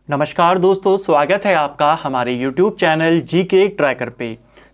नमस्कार दोस्तों, स्वागत है आपका हमारे YouTube चैनल जीके ट्रैकर पे।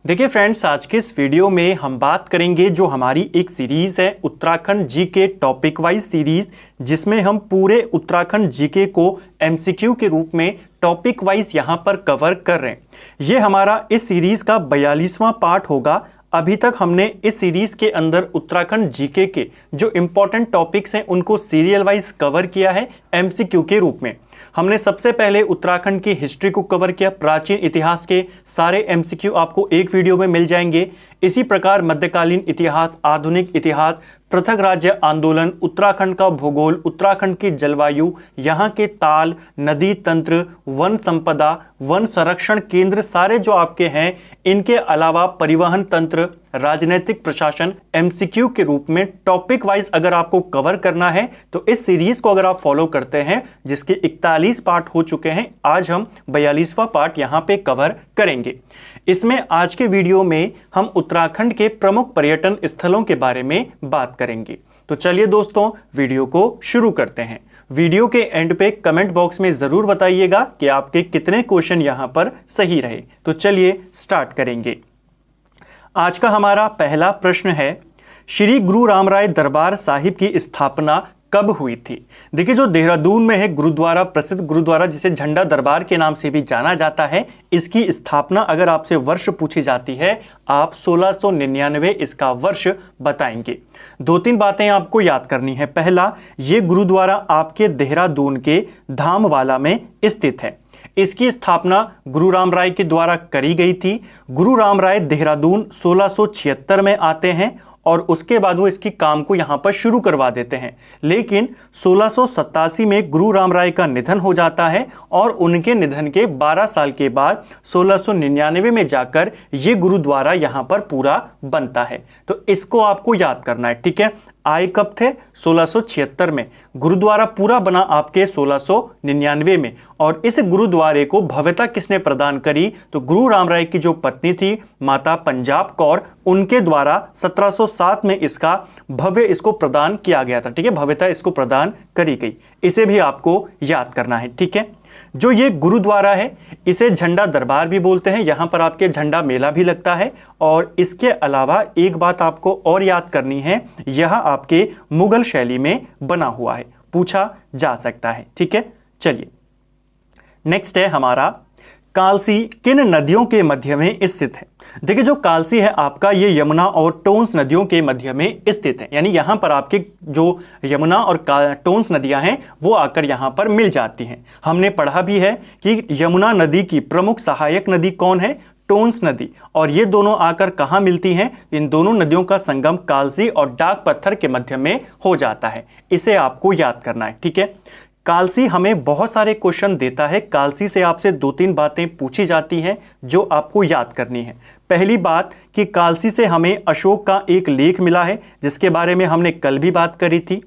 देखिए फ्रेंड्स, आज के इस वीडियो में हम बात करेंगे जो हमारी एक सीरीज़ है Uttarakhand GK topic wise series, जिसमें हम पूरे उत्तराखंड जीके को MCQ के रूप में टॉपिक वाइज यहाँ पर कवर कर रहे हैं। ये हमारा इस सीरीज़ का 42वां पार्ट होगा। अभी तक हमने इस सीरीज़ के अंदर उत्तराखंड जीके के जो इम्पोर्टेंट टॉपिक्स हैं उनको सीरियल वाइज कवर किया है MCQ के रूप में। हमने सबसे पहले उत्तराखंड की हिस्ट्री को कवर किया, प्राचीन इतिहास के सारे MCQ आपको एक वीडियो में मिल जाएंगे। इसी प्रकार मध्यकालीन इतिहास, आधुनिक इतिहास, पृथक राज्य आंदोलन, उत्तराखंड का भूगोल, उत्तराखंड की जलवायु, यहाँ के ताल, नदी तंत्र, वन संपदा, वन संरक्षण केंद्र सारे जो आपके हैं, इनके अलावा परिवहन तंत्र, राजनीतिक प्रशासन MCQ के रूप में टॉपिक वाइज अगर आपको कवर करना है तो इस सीरीज को अगर आप फॉलो करते हैं, जिसके 41 पार्ट हो चुके हैं, आज हम 42वां पार्ट यहां पे कवर करेंगे। इसमें आज के वीडियो में हम उत्तराखंड के प्रमुख पर्यटन स्थलों के बारे में बात करेंगे। तो चलिए दोस्तों, वीडियो को शुरू करते हैं। वीडियो के एंड पे कमेंट बॉक्स में जरूर बताइएगा कि आपके कितने क्वेश्चन यहां पर सही रहे। तो चलिए स्टार्ट करेंगे। आज का हमारा पहला प्रश्न है, श्री गुरु रामराय दरबार साहिब की स्थापना कब हुई थी? देखिए, जो देहरादून में है गुरुद्वारा, प्रसिद्ध गुरुद्वारा जिसे झंडा दरबार के नाम से भी जाना जाता है, इसकी स्थापना अगर आपसे वर्ष पूछी जाती है, आप 1699 इसका वर्ष बताएंगे। दो तीन बातें आपको याद करनी है। पहला, ये गुरुद्वारा आपके देहरादून के धामवाला में स्थित है। इसकी स्थापना गुरु राम राय के द्वारा करी गई थी। गुरु राम राय देहरादून 1676 में आते हैं और उसके बाद वो इसकी काम को यहाँ पर शुरू करवा देते हैं। लेकिन 1687 में गुरु राम राय का निधन हो जाता है और उनके निधन के 12 साल के बाद 1699 में जाकर ये गुरुद्वारा यहाँ पर पूरा बनता है। तो इसको आपको याद करना है, ठीक है। आए कब थे? 1676 में। गुरुद्वारा पूरा बना आपके 1699 में। और इस गुरुद्वारे को भव्यता किसने प्रदान करी? तो गुरु राम राय की जो पत्नी थी माता पंजाब कौर, उनके द्वारा 1707 में इसका भव्य इसको प्रदान किया गया था, ठीक है। भव्यता इसको प्रदान करी गई, इसे भी आपको याद करना है, ठीक है। जो ये गुरुद्वारा है, इसे झंडा दरबार भी बोलते हैं। यहां पर आपके झंडा मेला भी लगता है। और इसके अलावा एक बात आपको और याद करनी है, यह आपके मुगल शैली में बना हुआ है, पूछा जा सकता है, ठीक है। चलिए नेक्स्ट है हमारा, कालसी किन नदियों के मध्य में स्थित है? देखिए, जो कालसी है आपका, ये यमुना और टोंस नदियों के मध्य में स्थित है। यानी यहां पर आपके जो यमुना और टोंस नदियां हैं वो आकर यहां पर मिल जाती हैं। हमने पढ़ा भी है कि यमुना नदी की प्रमुख सहायक नदी कौन है? टोंस नदी। और ये दोनों आकर कहां मिलती हैं? इन दोनों नदियों का संगम कालसी और डाक पत्थर के मध्य में हो जाता है। इसे आपको याद करना है, ठीक है। कालसी हमें बहुत सारे क्वेश्चन देता है। कालसी से आपसे दो तीन बातें पूछी जाती हैं जो आपको याद करनी है। पहली बात कि कालसी से हमें अशोक का एक लेख मिला है, जिसके बारे में हमने कल भी बात करी थी।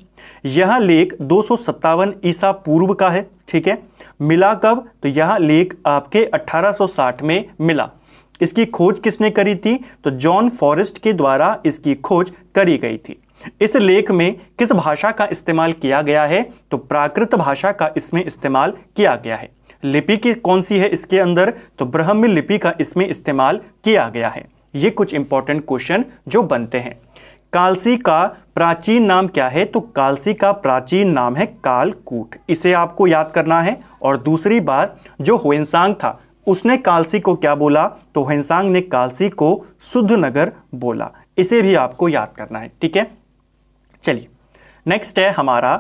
यह लेख 257 ईसा पूर्व का है, ठीक है। मिला कब? तो यह लेख आपके 1860 में मिला। इसकी खोज किसने करी थी? तो जॉन फॉरेस्ट के द्वारा इसकी खोज करी गई थी। इस लेख में किस भाषा का इस्तेमाल किया गया है? तो प्राकृत भाषा का इसमें इस्तेमाल किया गया है। लिपि की कौन सी है इसके अंदर? तो ब्राह्मी लिपि का इसमें इस्तेमाल किया गया है। ये कुछ इंपॉर्टेंट क्वेश्चन जो बनते हैं। कालसी का प्राचीन नाम क्या है? तो कालसी का प्राचीन नाम है कालकूट। इसे आपको याद करना है। और दूसरी बात, जो ह्वेनसांग था उसने कालसी को क्या बोला? तो ह्वेनसांग ने कालसी को शुद्ध नगर बोला। इसे भी आपको याद करना है, ठीक है। चलिए नेक्स्ट है हमारा,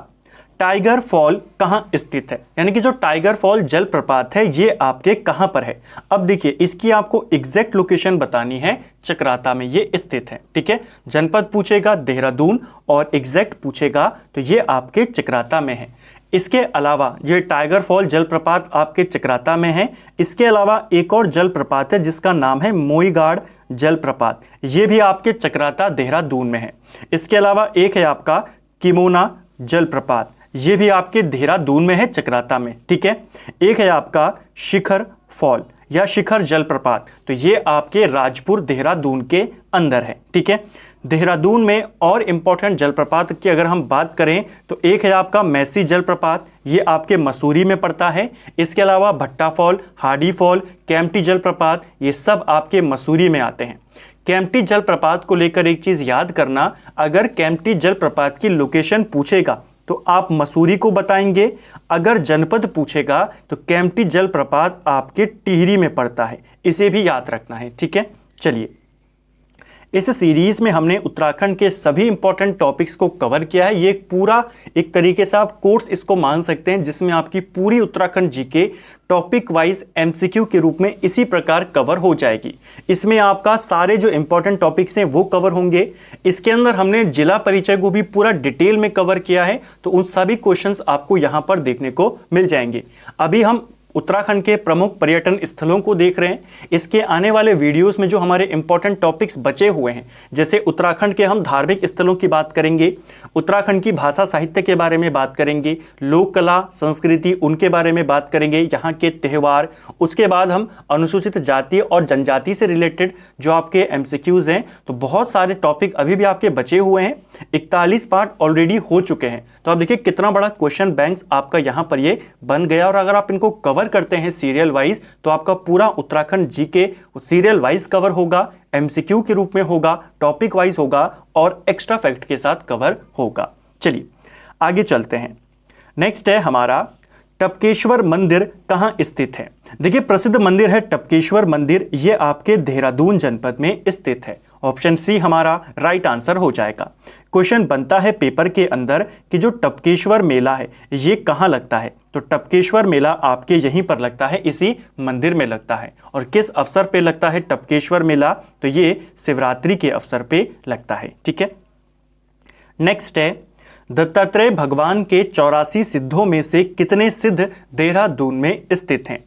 टाइगर फॉल कहां स्थित है? यानी कि जो टाइगर फॉल जलप्रपात है ये आपके कहां पर है? अब देखिए, इसकी आपको एग्जैक्ट लोकेशन बतानी है। चक्राता में ये स्थित है, ठीक है। जनपद पूछेगा देहरादून और एग्जैक्ट पूछेगा तो ये आपके चक्राता में है। इसके अलावा ये टाइगर फॉल जलप्रपात आपके चक्राता में है। इसके अलावा एक और जलप्रपात है जिसका नाम है मोईगाड़ जलप्रपात। ये भी आपके चक्राता देहरादून में है। इसके अलावा एक है आपका किमोना जलप्रपात, ये भी आपके देहरादून में है, चक्राता में, ठीक है। एक है आपका शिखर फॉल या शिखर जलप्रपात, तो ये आपके राजपुर देहरादून के अंदर है, ठीक है। देहरादून में और इम्पोर्टेंट जलप्रपात की अगर हम बात करें तो एक है आपका मैसी जलप्रपात, ये आपके मसूरी में पड़ता है। इसके अलावा भट्टा फॉल, हाडी फॉल, केम्प्टी जलप्रपात, ये सब आपके मसूरी में आते हैं। केम्प्टी जलप्रपात को लेकर एक चीज़ याद करना, अगर केम्प्टी जलप्रपात की लोकेशन पूछेगा तो आप मसूरी को बताएंगे, अगर जनपद पूछेगा तो केम्प्टी जलप्रपात आपके टिहरी में पड़ता है, इसे भी याद रखना है, ठीक है। चलिए, इस सीरीज में हमने उत्तराखंड के सभी इंपॉर्टेंट टॉपिक्स को कवर किया है। ये पूरा एक तरीके से आप कोर्स इसको मान सकते हैं, जिसमें आपकी पूरी Uttarakhand GK topic wise MCQ के रूप में इसी प्रकार कवर हो जाएगी। इसमें आपका सारे जो इंपॉर्टेंट टॉपिक्स हैं वो कवर होंगे। इसके अंदर हमने जिला परिचय को भी पूरा डिटेल में कवर किया है, तो उन सभी क्वेश्चंस आपको यहां पर देखने को मिल जाएंगे। अभी हम उत्तराखंड के प्रमुख पर्यटन स्थलों को देख रहे हैं। इसके आने वाले वीडियोस में जो हमारे इंपॉर्टेंट टॉपिक्स बचे हुए हैं, जैसे उत्तराखंड के हम धार्मिक स्थलों की बात करेंगे, उत्तराखंड की भाषा साहित्य के बारे में बात करेंगे, लोक कला संस्कृति उनके बारे में बात करेंगे, यहाँ के त्यौहार, उसके बाद हम अनुसूचित जाति और जनजाति से रिलेटेड जो आपके एमसीक्यूज हैं, तो बहुत सारे टॉपिक अभी भी आपके बचे हुए हैं। 41 पार्ट ऑलरेडी हो चुके हैं, तो आप देखिए कितना बड़ा क्वेश्चन बैंक आपका यहाँ पर ये बन गया। और अगर आप इनको कवर करते हैं सीरियल वाइज, तो आपका पूरा Uttarakhand GK serial wise cover होगा, एमसीक्यू के रूप में होगा, टॉपिक वाइज होगा और एक्स्ट्रा फैक्ट के साथ कवर होगा। चलिए आगे चलते हैं। नेक्स्ट है हमारा टपकेश्वर मंदिर कहाँ स्थित है। देखिए प्रसिद्ध मंदिर है टपकेश्वर मंदिर, ये आपके देहरादून जनपद में स्थित है। ऑप्शन सी हमारा राइट आंसर हो जाएगा। क्वेश्चन बनता है पेपर के अंदर कि जो टपकेश्वर मेला है ये कहाँ लगता है, तो टपकेश्वर मेला आपके यहीं पर लगता है, इसी मंदिर में लगता है। और किस अवसर पे लगता है टपकेश्वर मेला, तो ये शिवरात्रि के अवसर पे लगता है, ठीक है। नेक्स्ट है दत्तात्रेय भगवान के 84 सिद्धों में से कितने सिद्ध देहरादून में स्थित हैं।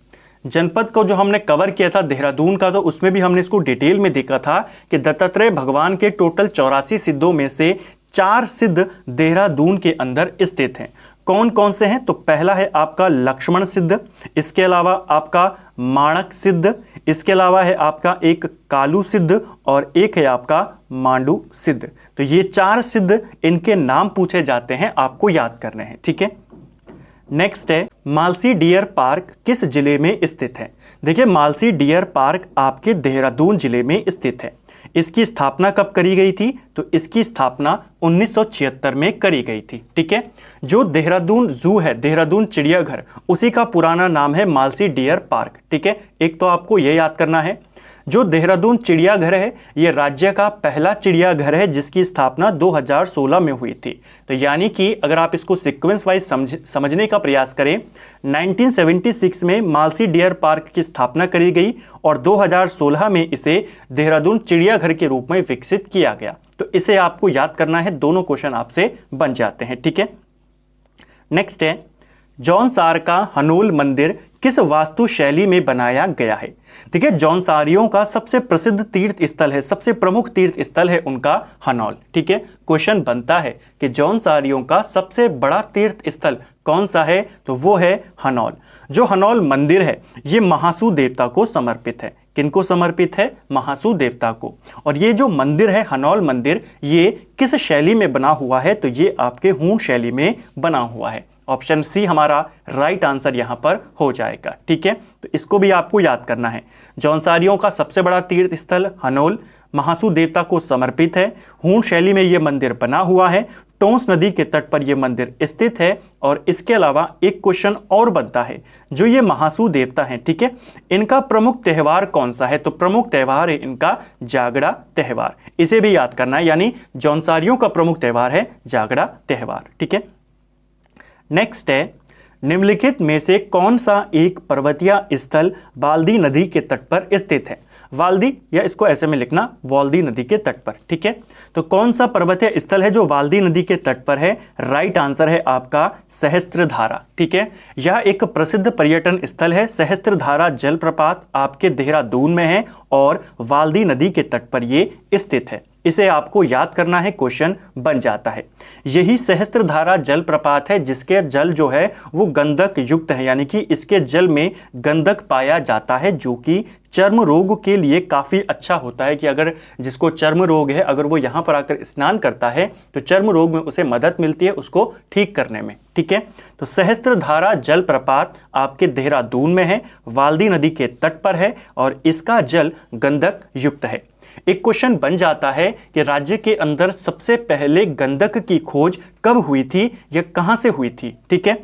जनपद को जो हमने कवर किया था देहरादून का, तो उसमें भी हमने इसको डिटेल में देखा था कि दत्तात्रेय भगवान के टोटल 84 सिद्धों में से 4 सिद्ध देहरादून के अंदर स्थित हैं। कौन कौन से हैं, तो पहला है आपका लक्ष्मण सिद्ध, इसके अलावा आपका माणक सिद्ध, इसके अलावा है आपका एक कालू सिद्ध और एक है आपका मांडू सिद्ध। तो ये 4 सिद्ध, इनके नाम पूछे जाते हैं, आपको याद करने हैं, ठीक है। नेक्स्ट है मालसी डियर पार्क किस जिले में स्थित है। देखिए मालसी डियर पार्क आपके देहरादून जिले में स्थित है। इसकी स्थापना कब करी गई थी, तो इसकी स्थापना 1976 में करी गई थी, ठीक है। जो देहरादून जू है, देहरादून चिड़ियाघर, उसी का पुराना नाम है मालसी डियर पार्क, ठीक है। एक तो आपको यह याद करना है। जो देहरादून चिड़ियाघर है ये राज्य का पहला चिड़ियाघर है जिसकी स्थापना 2016 में हुई थी। तो यानी कि अगर आप इसको सीक्वेंस वाइज समझने का प्रयास करें, 1976 में मालसी डियर पार्क की स्थापना करी गई और 2016 में इसे देहरादून चिड़ियाघर के रूप में विकसित किया गया। तो इसे आपको याद करना है, दोनों क्वेश्चन आपसे बन जाते हैं, ठीक है। नेक्स्ट है जौनसार का हनोल मंदिर किस वास्तु शैली में बनाया गया है। देखिए जौनसारियों का सबसे प्रसिद्ध तीर्थ स्थल है, सबसे प्रमुख तीर्थ स्थल है उनका हनौल, ठीक है। क्वेश्चन बनता है कि जौनसारियों का सबसे बड़ा तीर्थ स्थल कौन सा है, तो वो है हनौल। जो हनौल मंदिर है ये महासू देवता को समर्पित है। किनको समर्पित है, महासू देवता को। और ये जो मंदिर है हनौल मंदिर, ये किस शैली में बना हुआ है, तो ये आपके हूण शैली में बना हुआ है। ऑप्शन सी हमारा राइट आंसर यहां पर हो जाएगा, ठीक है। तो इसको भी आपको याद करना है। जौनसारियों का सबसे बड़ा तीर्थ स्थल हनौल महासू देवता को समर्पित है, हूण शैली में यह मंदिर बना हुआ है, टोंस नदी के तट पर यह मंदिर स्थित है। और इसके अलावा एक क्वेश्चन और बनता है, जो ये महासू देवता हैं, ठीक है, इनका प्रमुख त्यौहार कौन सा है, तो प्रमुख त्यौहार है इनका जागड़ा त्यौहार। इसे भी याद करना है, यानी जौनसारियों का प्रमुख त्यौहार है जागड़ा त्यौहार, ठीक है। नेक्स्ट है निम्नलिखित में से कौन सा एक पर्वतीय स्थल बाल्दी नदी के तट पर स्थित है। वाल्दी, या इसको ऐसे में लिखना वाल्दी नदी के तट पर, ठीक है। तो कौन सा पर्वतीय स्थल है जो वाल्दी नदी के तट पर है, राइट आंसर है आपका सहस्त्रधारा, ठीक है। यह एक प्रसिद्ध पर्यटन स्थल है। सहस्त्रधारा जलप्रपात आपके देहरादून में है और वाल्दी नदी के तट पर ये स्थित है। इसे आपको याद करना है, क्वेश्चन बन जाता है। यही सहस्त्रधारा जलप्रपात है जिसके जल जो है वो गंधक युक्त है, यानी कि इसके जल में गंधक पाया जाता है, जो कि चर्म रोग के लिए काफ़ी अच्छा होता है कि अगर जिसको चर्म रोग है अगर वो यहाँ पर आकर स्नान करता है तो चर्म रोग में उसे मदद मिलती है उसको ठीक करने में। ठीक है, तो सहस्त्रधारा जलप्रपात आपके देहरादून में है, वाल्दी नदी के तट पर है और इसका जल गंधक युक्त है। एक क्वेश्चन बन जाता है कि राज्य के अंदर सबसे पहले गंधक की खोज कब हुई थी या कहां से हुई थी। ठीक है,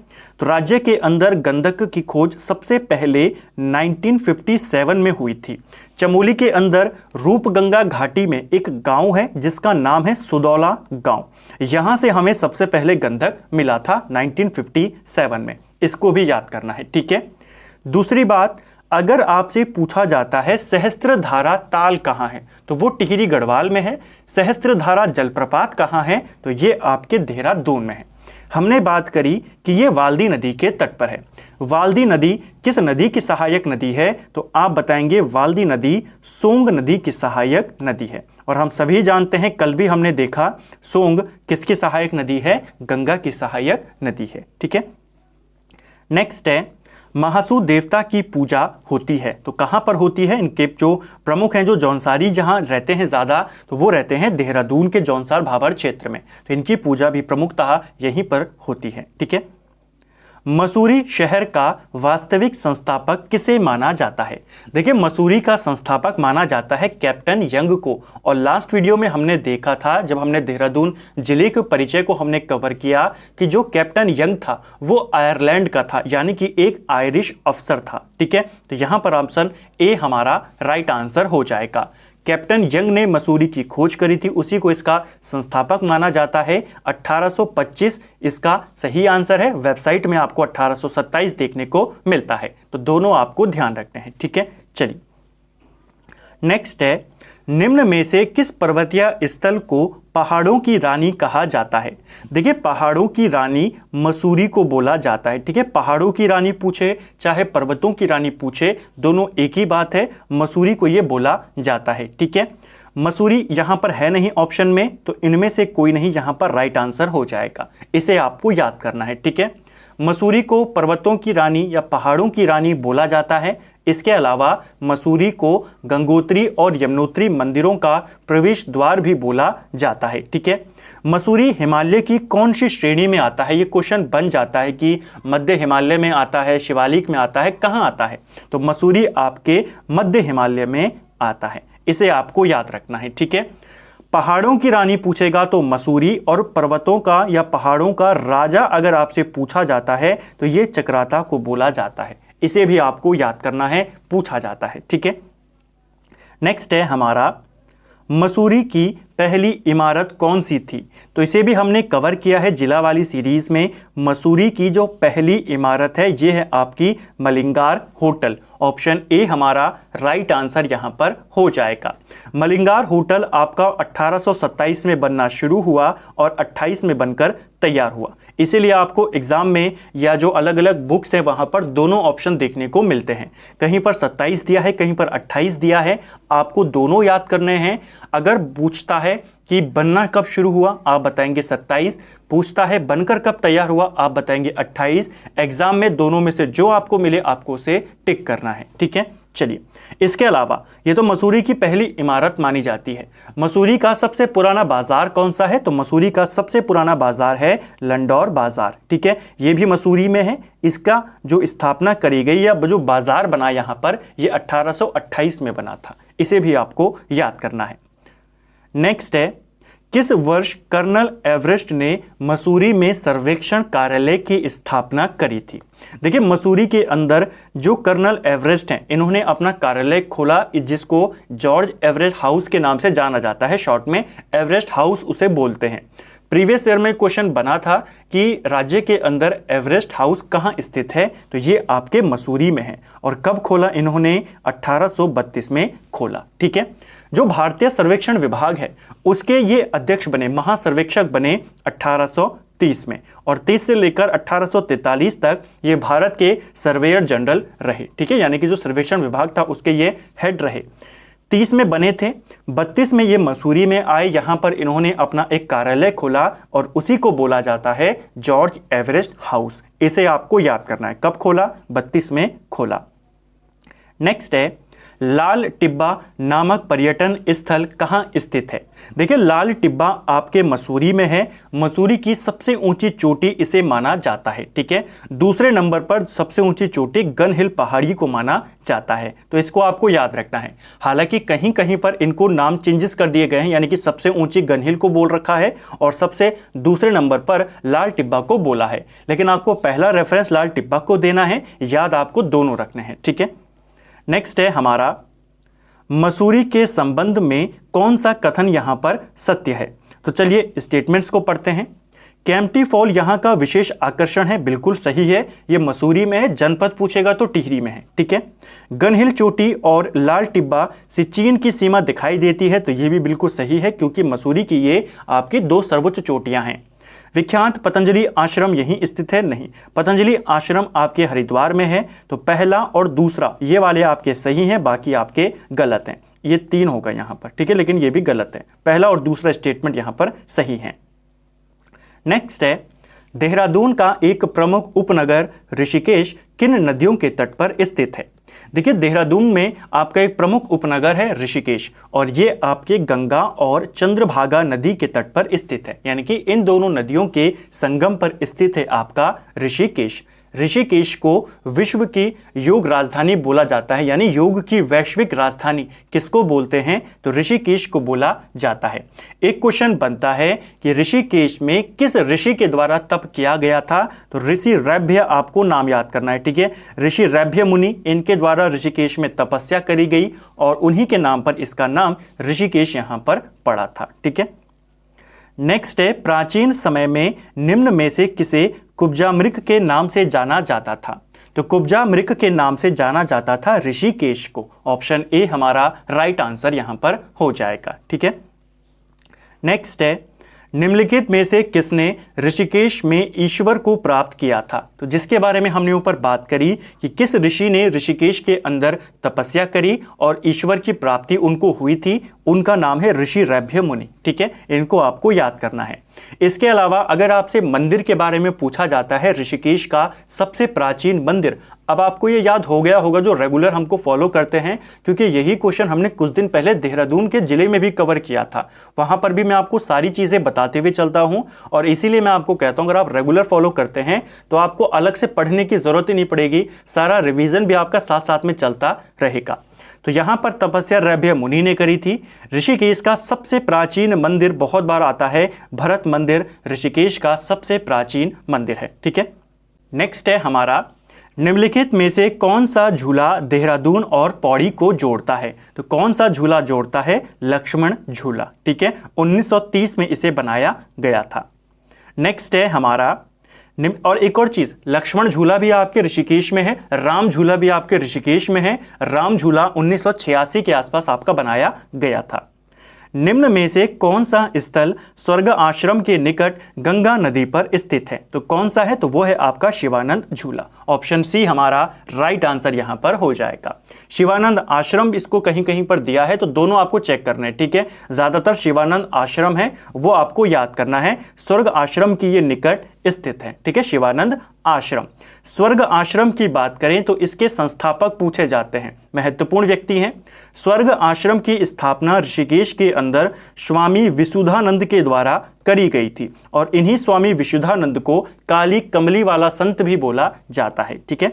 तो राज्य के अंदर गंधक की खोज सबसे पहले 1957 में हुई थी। चमोली के अंदर रूपगंगा घाटी में एक गांव है जिसका नाम है सुदौला गांव, यहां से हमें सबसे पहले गंधक मिला था 1957 में, इसको भी याद करना है। ठीक है, दूसरी बात, अगर आपसे पूछा जाता है सहस्त्रधारा ताल कहाँ है तो वो टिहरी गढ़वाल में है। सहस्त्रधारा जलप्रपात कहाँ है तो ये आपके देहरादून में है। हमने बात करी कि ये वाल्दी नदी के तट पर है। वाल्दी नदी किस नदी की सहायक नदी है तो आप बताएंगे वाल्दी नदी सोंग नदी की सहायक नदी है। और हम सभी जानते हैं, कल भी हमने देखा, सोंग किसकी सहायक नदी है, गंगा की सहायक नदी है। ठीक है, नेक्स्ट है महासू देवता की पूजा होती है तो कहाँ पर होती है। इनके जो प्रमुख हैं, जो जौनसारी जहाँ रहते हैं ज़्यादा, तो वो रहते हैं देहरादून के जौनसार भाबर क्षेत्र में, तो इनकी पूजा भी प्रमुखतः यहीं पर होती है। ठीक है, मसूरी शहर का वास्तविक संस्थापक किसे माना जाता है। देखिए, मसूरी का संस्थापक माना जाता है कैप्टन यंग को, और लास्ट वीडियो में हमने देखा था जब हमने देहरादून जिले के परिचय को हमने कवर किया कि जो कैप्टन यंग था वो आयरलैंड का था, यानी कि एक आयरिश अफसर था। ठीक है, तो यहां पर ऑप्शन ए हमारा राइट आंसर हो जाएगा। कैप्टन यंग ने मसूरी की खोज करी थी, उसी को इसका संस्थापक माना जाता है। 1825 इसका सही आंसर है। वेबसाइट में आपको 1827 देखने को मिलता है, तो दोनों आपको ध्यान रखने हैं। ठीक है, चलिए नेक्स्ट है, निम्न में से किस पर्वतीय स्थल को पहाड़ों की रानी कहा जाता है। देखिए, पहाड़ों की रानी मसूरी को बोला जाता है। ठीक है, पहाड़ों की रानी पूछे चाहे पर्वतों की रानी पूछे, दोनों एक ही बात है, मसूरी को ये बोला जाता है। ठीक है, मसूरी यहाँ पर है नहीं ऑप्शन में, तो इनमें से कोई नहीं यहाँ पर राइट आंसर हो जाएगा, इसे आपको याद करना है। ठीक है, मसूरी को पर्वतों की रानी या पहाड़ों की रानी बोला जाता है। इसके अलावा मसूरी को गंगोत्री और यमुनोत्री मंदिरों का प्रवेश द्वार भी बोला जाता है। ठीक है, मसूरी हिमालय की कौन सी श्रेणी में आता है, ये क्वेश्चन बन जाता है कि मध्य हिमालय में आता है, शिवालिक में आता है, कहाँ आता है, तो मसूरी आपके मध्य हिमालय में आता है, इसे आपको याद रखना है। ठीक है, पहाड़ों की रानी पूछेगा तो मसूरी, और पर्वतों का या पहाड़ों का राजा अगर आपसे पूछा जाता है तो ये चक्राता को बोला जाता है, इसे भी आपको याद करना है, पूछा जाता है। ठीक है, नेक्स्ट है हमारा, मसूरी की पहली इमारत कौन सी थी, तो इसे भी हमने कवर किया है जिला वाली सीरीज में। मसूरी की जो पहली इमारत है ये है आपकी मलिंगार होटल, ऑप्शन ए हमारा राइट आंसर यहां पर हो जाएगा। मलिंगार होटल आपका 1827 में बनना शुरू हुआ और 28 में बनकर तैयार हुआ, इसीलिए आपको एग्जाम में या जो अलग अलग बुक्स हैं वहां पर दोनों ऑप्शन देखने को मिलते हैं, कहीं पर 27 दिया है, कहीं पर 28 दिया है, आपको दोनों याद करने हैं। अगर पूछता है कि बनना कब शुरू हुआ, आप बताएंगे 27, पूछता है बनकर कब तैयार हुआ, आप बताएंगे 28। एग्जाम में दोनों में से जो आपको मिले आपको उसे टिक करना है। ठीक है, चलिए, इसके अलावा ये तो मसूरी की पहली इमारत मानी जाती है। मसूरी का सबसे पुराना बाजार कौन सा है, तो मसूरी का सबसे पुराना बाजार है लंडौर बाजार। ठीक है, ये भी मसूरी में है, इसका जो स्थापना करी गई या जो बाजार बना यहाँ पर, ये 1828 में बना था, इसे भी आपको याद करना है। नेक्स्ट है, किस वर्ष कर्नल एवरेस्ट ने मसूरी में सर्वेक्षण कार्यालय की स्थापना करी थी। देखिए, मसूरी के अंदर जो कर्नल एवरेस्ट हैं इन्होंने अपना कार्यालय खोला, जिसको जॉर्ज एवरेस्ट हाउस के नाम से जाना जाता है, शॉर्ट में एवरेस्ट हाउस उसे बोलते हैं। प्रीवियस ईयर में क्वेश्चन बना था कि राज्य के अंदर एवरेस्ट हाउस कहाँ स्थित है, तो ये आपके मसूरी में है, और कब खोला इन्होंने, 1832 में खोला। ठीक है, जो भारतीय सर्वेक्षण विभाग है उसके ये अध्यक्ष बने, महासर्वेक्षक बने 1830 में, और 30 से लेकर 1843 तक ये भारत के सर्वेयर जनरल रहे। ठीक है, यानी कि जो सर्वेक्षण विभाग था उसके ये हेड रहे। 30 में बने थे, 32 में ये मसूरी में आए, यहां पर इन्होंने अपना एक कार्यालय खोला और उसी को बोला जाता है जॉर्ज एवरेस्ट हाउस। इसे आपको याद करना है, कब खोला? 32 में खोला। नेक्स्ट है लाल टिब्बा नामक पर्यटन स्थल कहां स्थित है? देखिए लाल टिब्बा आपके मसूरी में है, मसूरी की सबसे ऊंची चोटी इसे माना जाता है, ठीक है। दूसरे नंबर पर सबसे ऊंची चोटी गन हिल पहाड़ी को माना जाता है, तो इसको आपको याद रखना है। हालांकि कहीं कहीं पर इनको नाम चेंजेस कर दिए गए हैं, यानी कि सबसे ऊंची गन हिल को बोल रखा है और सबसे दूसरे नंबर पर लाल टिब्बा को बोला है, लेकिन आपको पहला रेफरेंस लाल टिब्बा को देना है, याद आपको दोनों रखने हैं, ठीक है। नेक्स्ट है हमारा मसूरी के संबंध में कौन सा कथन यहां पर सत्य है? तो चलिए स्टेटमेंट्स को पढ़ते हैं। केम्प्टी फॉल यहां का विशेष आकर्षण है, बिल्कुल सही है, ये मसूरी में है। जनपद पूछेगा तो टिहरी में है, ठीक है। गनहिल चोटी और लाल टिब्बा से चीन की सीमा दिखाई देती है, तो ये भी बिल्कुल सही है क्योंकि मसूरी की ये आपकी 2 सर्वोच्च चोटियां हैं। विख्यात पतंजलि आश्रम यहीं स्थित है, नहीं, पतंजलि आश्रम आपके हरिद्वार में है, तो पहला और दूसरा ये वाले आपके सही हैं, बाकी आपके गलत हैं। ये 3 होगा यहां पर, ठीक है, लेकिन ये भी गलत है। पहला और दूसरा स्टेटमेंट यहां पर सही है। नेक्स्ट है देहरादून का एक प्रमुख उपनगर ऋषिकेश किन नदियों के तट पर स्थित है? देखिए देहरादून में आपका एक प्रमुख उपनगर है ऋषिकेश, और ये आपके गंगा और चंद्रभागा नदी के तट पर स्थित है, यानी कि इन दोनों नदियों के संगम पर स्थित है आपका ऋषिकेश। ऋषिकेश को विश्व की योग राजधानी बोला जाता है, यानी योग की वैश्विक राजधानी किसको बोलते हैं? तो ऋषिकेश को बोला जाता है। एक क्वेश्चन बनता है कि ऋषिकेश में किस ऋषि के द्वारा तप किया गया था? तो ऋषि रैभ्य आपको नाम याद करना है, ठीक है। ऋषि रैभ्य मुनि, इनके द्वारा ऋषिकेश में तपस्या करी गई और उन्हीं के नाम पर इसका नाम ऋषिकेश यहां पर पड़ा था, ठीक है। नेक्स्ट है प्राचीन समय में निम्न में से किसे कुब्जा मृग के नाम से जाना जाता था? तो कुब्जा मृग के नाम से जाना जाता था ऋषिकेश को। ऑप्शन ए हमारा राइट आंसर यहां पर हो जाएगा, ठीक है। नेक्स्ट है निम्नलिखित में से किसने ऋषिकेश में ईश्वर को प्राप्त किया था? तो जिसके बारे में हमने ऊपर बात करी कि किस ऋषि ने ऋषिकेश के अंदर तपस्या करी और ईश्वर की प्राप्ति उनको हुई थी, उनका नाम है ऋषि रैभ्य मुनि, ठीक है। इनको आपको याद करना है। इसके अलावा अगर आपसे मंदिर के बारे में पूछा जाता है, ऋषिकेश का सबसे प्राचीन मंदिर, अब आपको ये याद हो गया होगा जो रेगुलर हमको फॉलो करते हैं, क्योंकि यही क्वेश्चन हमने कुछ दिन पहले देहरादून के जिले में भी कवर किया था। वहां पर भी मैं आपको सारी चीजें बताते हुए चलता हूं, और इसीलिए मैं आपको कहता हूं अगर आप रेगुलर फॉलो करते हैं तो आपको अलग से पढ़ने की जरूरत ही नहीं पड़ेगी, सारा रिवीजन भी आपका साथ साथ में चलता रहेगा। तो यहां पर तपस्या रैभ्य मुनि ने करी थी। ऋषिकेश का सबसे प्राचीन मंदिर बहुत बार आता है भरत मंदिर, ऋषिकेश का सबसे प्राचीन मंदिर है, ठीक है। नेक्स्ट है हमारा निम्नलिखित में से कौन सा झूला देहरादून और पौड़ी को जोड़ता है? तो कौन सा झूला जोड़ता है? लक्ष्मण झूला, ठीक है। 1930 में इसे बनाया गया था। नेक्स्ट है हमारा और एक और चीज, लक्ष्मण झूला भी आपके ऋषिकेश में है, राम झूला भी आपके ऋषिकेश में है। राम झूला 1986 के आसपास आपका बनाया गया था। निम्न में से कौन सा स्थल स्वर्ग आश्रम के निकट गंगा नदी पर स्थित है? तो कौन सा है? तो वो है आपका शिवानंद झूला। ऑप्शन सी हमारा राइट आंसर यहां पर हो जाएगा। शिवानंद आश्रम इसको कहीं कहीं पर दिया है, तो दोनों आपको चेक करने हैं, ठीक है। ज्यादातर शिवानंद आश्रम है, वो आपको याद करना है। स्वर्ग आश्रम की ये निकट स्थित है, ठीक है, शिवानंद आश्रम। स्वर्ग आश्रम की बात करें तो इसके संस्थापक पूछे जाते हैं, महत्वपूर्ण व्यक्ति हैं। स्वर्ग आश्रम की स्थापना ऋषिकेश के अंदर स्वामी विशुद्धानंद के द्वारा करी गई थी, और इन्हीं स्वामी विशुद्धानंद को काली कमली वाला संत भी बोला जाता है, ठीक है।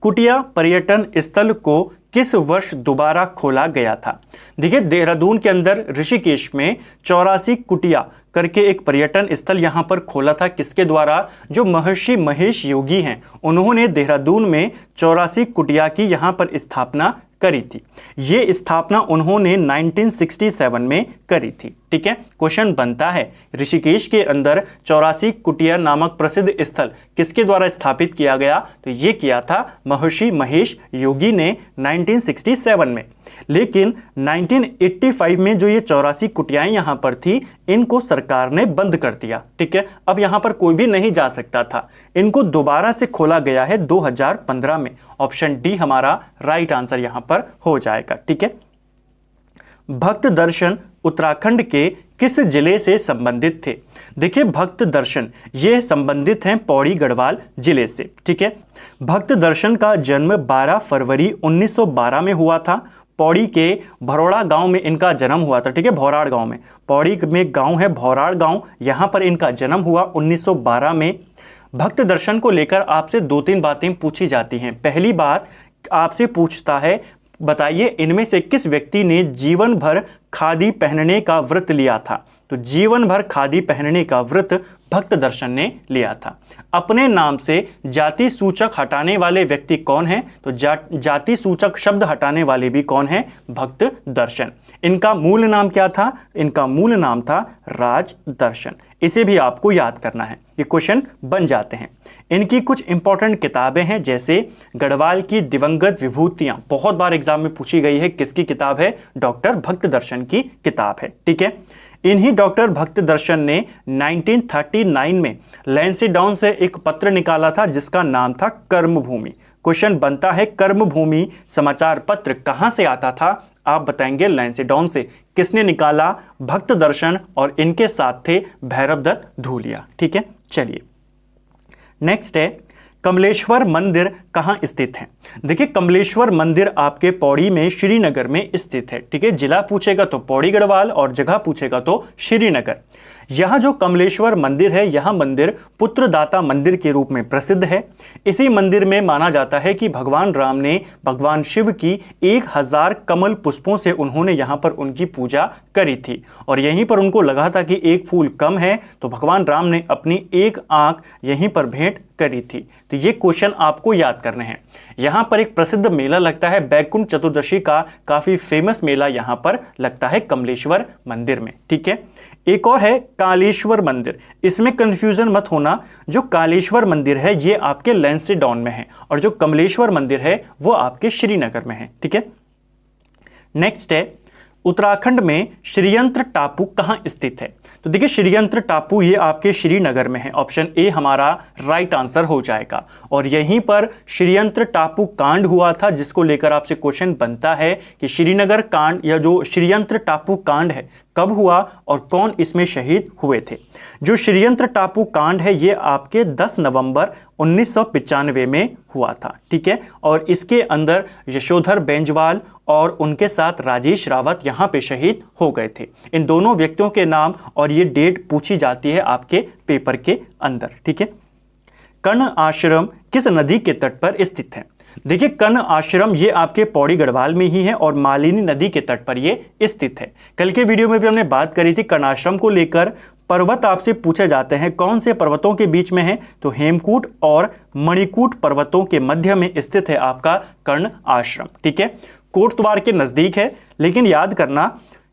कुटिया पर्यटन स्थल को किस वर्ष दोबारा खोला गया था? देखिए देहरादून के अंदर ऋषिकेश में 84 कुटिया करके एक पर्यटन स्थल यहां पर खोला था। किसके द्वारा? जो महर्षि महेश योगी हैं, उन्होंने देहरादून में 84 कुटिया की यहां पर स्थापना करी थी। ये स्थापना उन्होंने 1967 में करी थी, ठीक है। क्वेश्चन बनता है ऋषिकेश के अंदर 84 कुटिया नामक प्रसिद्ध स्थल किसके द्वारा स्थापित किया गया? तो ये किया था महर्षि महेश योगी ने 1967 में। लेकिन 1985 में जो ये 84 कुटियाएं यहाँ पर थी, इनको सरकार ने बंद कर दिया। ठीक है, अब यहाँ पर कोई भी नहीं जा सकता था। इनको दोबारा से खोला गया है 2015 में। ऑप्शन डी हमारा राइट आंसर यहाँ पर हो जाएगा। ठीक है, भक्त दर्शन उत्तराखंड के किस जिले से संबंधित थे? देखिए, भक्त दर्शन ये संबंधित हैं पौड़ी गढ़वाल जिले से। ठीक है, भक्त दर्शन का जन्म 12 फरवरी 1912 में हुआ था। पौड़ी के भरोड़ा गांव में इनका जन्म हुआ था। ठीक है, भौराड़ गांव में, पौड़ी में गांव है भौराड़ गांव, यहां पर इनका जन्म हुआ 1912 में। भक्त दर्शन को लेकर आपसे 2-3 बातें पूछी जाती हैं। पहली बात आपसे पूछता है, बताइए इनमें से किस व्यक्ति ने जीवन भर खादी पहनने का व्रत लिया था? तो जीवन भर खादी पहनने का व्रत भक्त दर्शन ने लिया था। अपने नाम से जाति सूचक हटाने वाले व्यक्ति कौन हैं? तो जाति सूचक शब्द हटाने वाले भी कौन हैं? भक्त दर्शन। इनका मूल नाम क्या था? इनका मूल नाम था राज दर्शन। इसे भी आपको याद करना है, ये क्वेश्चन बन जाते हैं। इनकी कुछ इंपॉर्टेंट किताबें हैं, जैसे गढ़वाल की दिवंगत विभूतियां, बहुत बार एग्जाम में पूछी गई है। किसकी किताब है? डॉक्टर भक्त दर्शन की किताब है। ठीक है, इन्हीं डॉक्टर भक्त दर्शन ने 1939 में लैंसीडाउन से एक पत्र निकाला था जिसका नाम था कर्मभूमि। क्वेश्चन बनता है, कर्मभूमि समाचार पत्र कहां से आता था? आप बताएंगे लैंसीडाउन से। किसने निकाला? भक्त दर्शन, और इनके साथ थे भैरवदत्त धूलिया। ठीक है, चलिए नेक्स्ट है, कमलेश्वर मंदिर कहाँ स्थित है? देखिए, कमलेश्वर मंदिर आपके पौड़ी में श्रीनगर में स्थित है। ठीक है, जिला पूछेगा तो पौड़ी गढ़वाल और जगह पूछेगा तो श्रीनगर। यह जो कमलेश्वर मंदिर है, यह मंदिर पुत्रदाता मंदिर के रूप में प्रसिद्ध है। इसी मंदिर में माना जाता है कि भगवान राम ने भगवान शिव की 1000 कमल पुष्पों से उन्होंने यहाँ पर उनकी पूजा करी थी, और यहीं पर उनको लगा था कि एक फूल कम है, तो भगवान राम ने अपनी एक आंख यहीं पर भेंट करी थी। तो ये क्वेश्चन आपको याद करने हैं। यहाँ पर एक प्रसिद्ध मेला लगता है, बैकुंठ चतुर्दशी का काफी फेमस मेला यहाँ पर लगता है कमलेश्वर मंदिर में। ठीक है, एक और है कालेश्वर मंदिर। इसमें कंफ्यूजन मत होना, जो कालेश्वर मंदिर है ये आपके लैंसीडाउन में है, और जो कमलेश्वर मंदिर है वो आपके श्रीनगर में है। ठीक है, नेक्स्ट है, उत्तराखंड में श्रीयंत्र टापू कहां स्थित है? तो देखिए, श्रीयंत्र टापू ये आपके श्रीनगर में है। ऑप्शन ए हमारा राइट आंसर हो जाएगा। और यहीं पर श्रीयंत्र टापू कांड हुआ था, जिसको लेकर आपसे क्वेश्चन बनता है कि श्रीनगर कांड या जो श्रीयंत्र टापू कांड है कब हुआ और कौन इसमें शहीद हुए थे? जो श्रीयंत्र टापू कांड है ये आपके 10 नवंबर 1995 में हुआ था। ठीक है, और इसके अंदर यशोधर बेंजवाल और उनके साथ राजेश रावत यहाँ पे शहीद हो गए थे। इन दोनों व्यक्तियों के नाम और ये डेट पूछी जाती है आपके पेपर के अंदर। ठीक है, कर्ण आश्रम किस नदी के तट पर स्थित है? देखिए, कर्ण आश्रम ये आपके पौड़ी गढ़वाल में ही है और मालिनी नदी के तट पर ये स्थित है। कल के वीडियो में भी हमने बात करी थी कर्ण आश्रम को लेकर। पर्वत आपसे पूछे जाते हैं, कौन से पर्वतों के बीच में है? तो हेमकूट और मणिकूट पर्वतों के मध्य में स्थित है आपका कर्ण आश्रम। ठीक है, कोटद्वार के नजदीक है, लेकिन याद करना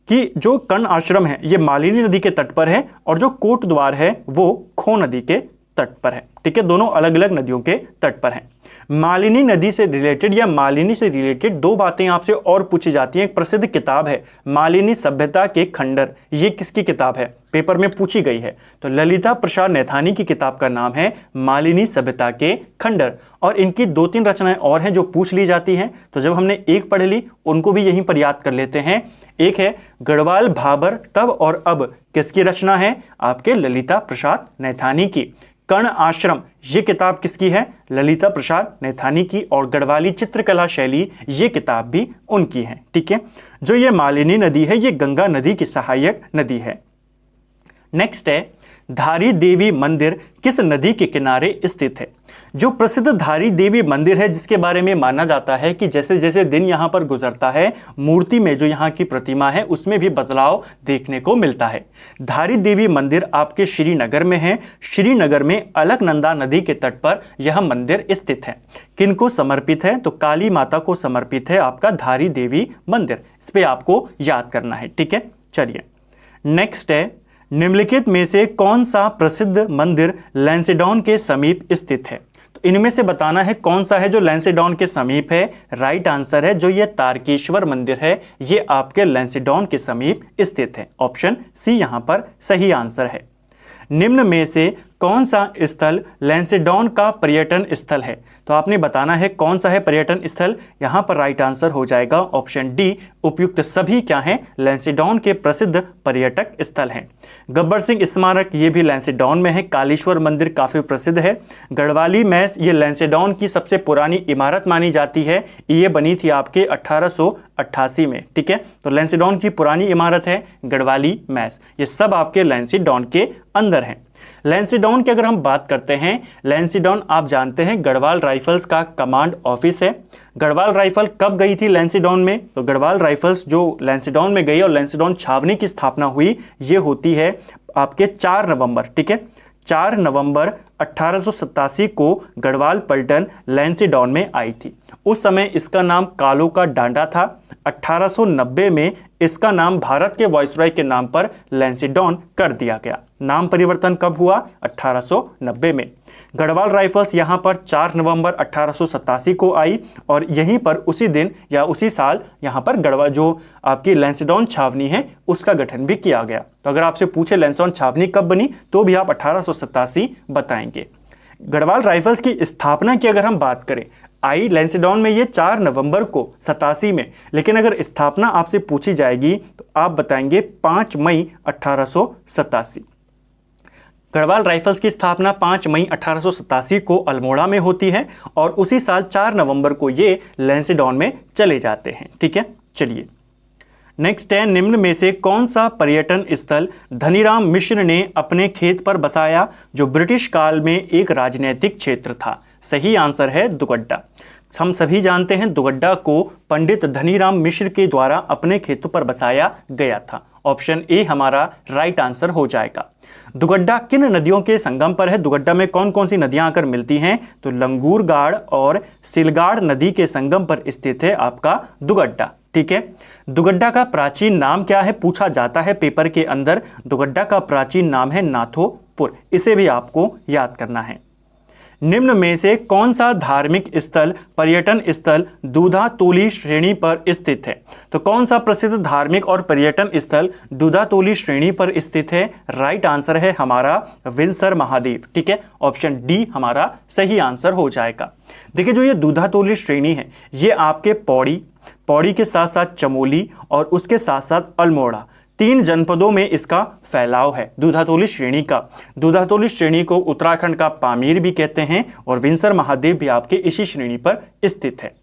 कि जो कर्ण आश्रम है ये मालिनी नदी के तट पर है और जो कोटद्वार है वो खो नदी के तट पर है। ठीक है, दोनों अलग अलग नदियों के तट पर हैं। मालिनी नदी से रिलेटेड या मालिनी से रिलेटेड 2 बातें आपसे और पूछी जाती हैं। एक प्रसिद्ध किताब है मालिनी सभ्यता के खंडर, ये किसकी किताब है? पेपर में पूछी गई है। तो ललिता प्रसाद नैथानी की किताब का नाम है मालिनी सभ्यता के खंडर। और इनकी 2-3 रचनाएं और हैं जो पूछ ली जाती हैं। तो जब हमने एक पढ़ ली, उनको भी यहीं पर याद कर लेते हैं। एक है गढ़वाल भाबर तब और अब, किसकी रचना है? आपके ललिता प्रसाद नैथानी की। कर्ण आश्रम ये किताब किसकी है? ललिता प्रसाद नैथानी की। और गढ़वाली चित्रकला शैली ये किताब भी उनकी है। ठीक है, जो ये मालिनी नदी है ये गंगा नदी की सहायक नदी है। नेक्स्ट है, धारी देवी मंदिर किस नदी के किनारे स्थित है? जो प्रसिद्ध धारी देवी मंदिर है, जिसके बारे में माना जाता है कि जैसे जैसे दिन यहाँ पर गुजरता है, मूर्ति में जो यहाँ की प्रतिमा है उसमें भी बदलाव देखने को मिलता है। धारी देवी मंदिर आपके श्रीनगर में है। श्रीनगर में अलकनंदा नदी के तट पर यह मंदिर स्थित है। किनको समर्पित है? तो काली माता को समर्पित है आपका धारी देवी मंदिर। इस पर आपको याद करना है। ठीक है, चलिए नेक्स्ट है, निम्नलिखित में से कौन सा प्रसिद्ध मंदिर लैंसीडाउन के समीप स्थित है? तो इनमें से बताना है कौन सा है जो लैंसेडॉन के समीप है। राइट आंसर है जो ये तारकेश्वर मंदिर है, ये आपके लैंसेडॉन के समीप स्थित है। ऑप्शन सी यहां पर सही आंसर है। निम्न में से कौन सा स्थल लैंसेडॉन का पर्यटन स्थल है? तो आपने बताना है कौन सा है पर्यटन स्थल। यहां पर राइट आंसर हो जाएगा ऑप्शन डी, उपयुक्त सभी क्या हैं? लैंसेडॉन के प्रसिद्ध पर्यटक स्थल हैं। गब्बर सिंह स्मारक ये भी लैंसेडॉन में है। कालेश्वर मंदिर काफ़ी प्रसिद्ध है। गढ़वाली मैस ये लैंसेडॉन की सबसे पुरानी इमारत मानी जाती है। ये बनी थी आपके 1888 में। ठीक है, तो लैंसेडॉन की पुरानी इमारत है गढ़वाली मैस। ये सब आपके लैंसेडॉन के अंदर हैं। लैंसेडॉन की अगर हम बात करते हैं, लैंसेडॉन आप जानते हैं गढ़वाल राइफल्स का कमांड ऑफिस है। गढ़वाल राइफल कब गई थी लैंसेडॉन में? तो गढ़वाल राइफल्स जो लैंसेडॉन में गई और लैंसेडॉन छावनी की स्थापना हुई, ये होती है आपके 4 नवंबर। ठीक है, 4 नवंबर 1887 को गढ़वाल पलटन लैंसेडॉन में आई थी। उस समय इसका नाम कालो का डांडा था। 1890 में इसका नाम भारत के वायसराय के नाम पर लैंसेडॉन कर दिया गया। नाम परिवर्तन कब हुआ? 1890 में। गढ़वाल राइफल्स यहां पर 4 नवंबर 1887 को आई और यहीं पर उसी दिन या उसी साल यहां पर गढ़वाल जो आपकी लैंसेडॉन छावनी है उसका गठन भी किया गया। तो अगर आपसे पूछे लैंसेडॉन छावनी कब बनी तो भी आप 1887 बताएंगे। गढ़वाल राइफल्स की स्थापना की अगर हम बात करें, आई लैंसेडॉन में ये 4 नवंबर को 87 में, लेकिन अगर स्थापना आपसे पूछी जाएगी तो आप बताएंगे 5 मई 1887। गढ़वाल राइफल्स की स्थापना 5 मई 1887 को अल्मोड़ा में होती है और उसी साल 4 नवंबर को ये लैंसेडॉन में चले जाते हैं। ठीक है, चलिए नेक्स्ट है, निम्न में से कौन सा पर्यटन स्थल धनीराम मिश्र ने अपने खेत पर बसाया जो ब्रिटिश काल में एक राजनीतिक क्षेत्र था? सही आंसर है दुगड्डा। हम सभी जानते हैं दुगड्डा को पंडित धनीराम मिश्र के द्वारा अपने खेतों पर बसाया गया था। ऑप्शन ए हमारा राइट आंसर हो जाएगा। दुगड्डा किन नदियों के संगम पर है? दुगड्डा में कौन कौन सी नदियां आकर मिलती हैं? तो लंगूरगाड़ और सिलगाड़ नदी के संगम पर स्थित है आपका दुगड्डा। ठीक है, दुगड्डा का प्राचीन नाम क्या है पूछा जाता है पेपर के अंदर। दुगड्डा का प्राचीन नाम है नाथोपुर। इसे भी आपको याद करना है। निम्न में से कौन सा धार्मिक स्थल पर्यटन स्थल दूधातोली श्रेणी पर स्थित है? तो कौन सा प्रसिद्ध धार्मिक और पर्यटन स्थल दूधातोली श्रेणी पर स्थित है? राइट आंसर है हमारा विंसर महादेव। ठीक है, ऑप्शन डी हमारा सही आंसर हो जाएगा। देखिए जो ये दूधातोली श्रेणी है ये आपके पौड़ी के साथ साथ चमोली और उसके साथ साथ अल्मोड़ा 3 जनपदों में इसका फैलाव है दूधातोली श्रेणी का। दूधातोली श्रेणी को उत्तराखंड का पामीर भी कहते हैं और विंसर महादेव भी आपके इसी श्रेणी पर स्थित है।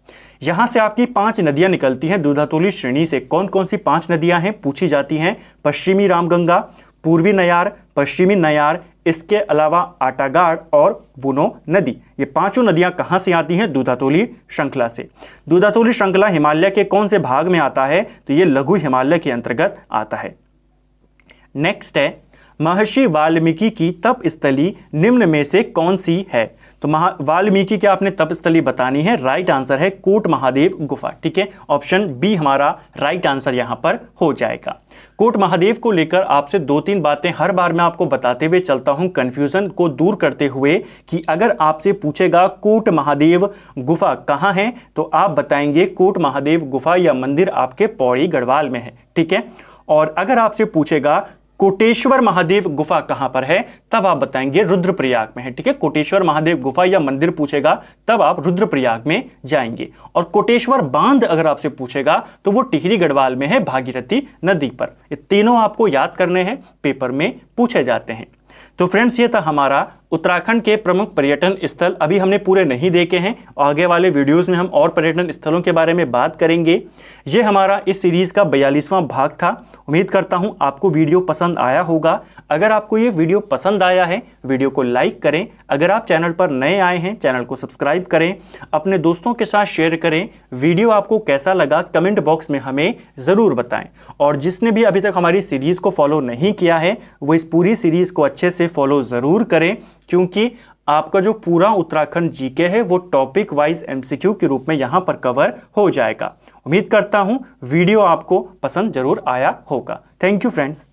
यहां से आपकी 5 नदियां निकलती हैं दूधातोली श्रेणी से। कौन कौन सी 5 नदियां हैं पूछी जाती हैं? पश्चिमी रामगंगा, पूर्वी नयार, पश्चिमी नयार, इसके अलावा आटागाड़ और वुनो नदी। ये 5 नदियां कहां से आती हैं? दूधातोली श्रृंखला से। दूधातोली श्रृंखला हिमालय के कौन से भाग में आता है? तो ये लघु हिमालय के अंतर्गत आता है। नेक्स्ट है, महर्षि वाल्मीकि की तपस्थली निम्न में से कौन सी है? तो वाल्मीकि की आपने तपस्थली बतानी है। राइट आंसर है कोट महादेव गुफा। ठीक है, ऑप्शन बी हमारा राइट आंसर यहां पर हो जाएगा। कोट महादेव को लेकर आपसे 2-3 बातें हर बार मैं आपको बताते हुए चलता हूं कंफ्यूजन को दूर करते हुए कि अगर आपसे पूछेगा कोट महादेव गुफा कहां है तो आप बताएंगे कोट महादेव गुफा या मंदिर आपके पौड़ी गढ़वाल में है। ठीक है, और अगर आपसे पूछेगा कोटेश्वर महादेव गुफा कहां पर है तब आप बताएंगे रुद्रप्रयाग में है। ठीक है, कोटेश्वर महादेव गुफा या मंदिर पूछेगा तब आप रुद्रप्रयाग में जाएंगे। और कोटेश्वर बांध अगर आपसे पूछेगा तो वो टिहरी गढ़वाल में है भागीरथी नदी पर। ये तीनों आपको याद करने हैं, पेपर में पूछे जाते हैं। तो फ्रेंड्स ये था हमारा उत्तराखंड के प्रमुख पर्यटन स्थल। अभी हमने पूरे नहीं देखे हैं, आगे वाले वीडियोस में हम और पर्यटन स्थलों के बारे में बात करेंगे। ये हमारा इस सीरीज का 42वां भाग था। उम्मीद करता हूं आपको वीडियो पसंद आया होगा। अगर आपको ये वीडियो पसंद आया है वीडियो को लाइक करें। अगर आप चैनल पर नए आए हैं चैनल को सब्सक्राइब करें, अपने दोस्तों के साथ शेयर करें। वीडियो आपको कैसा लगा कमेंट बॉक्स में हमें ज़रूर बताएं। और जिसने भी अभी तक हमारी सीरीज़ को फॉलो नहीं किया है वो इस पूरी सीरीज़ को अच्छे से फॉलो ज़रूर करें, क्योंकि आपका जो पूरा उत्तराखंड जीके है वो टॉपिक वाइज एमसीक्यू के रूप में यहाँ पर कवर हो जाएगा। उम्मीद करता हूँ वीडियो आपको पसंद जरूर आया होगा। Thank you friends.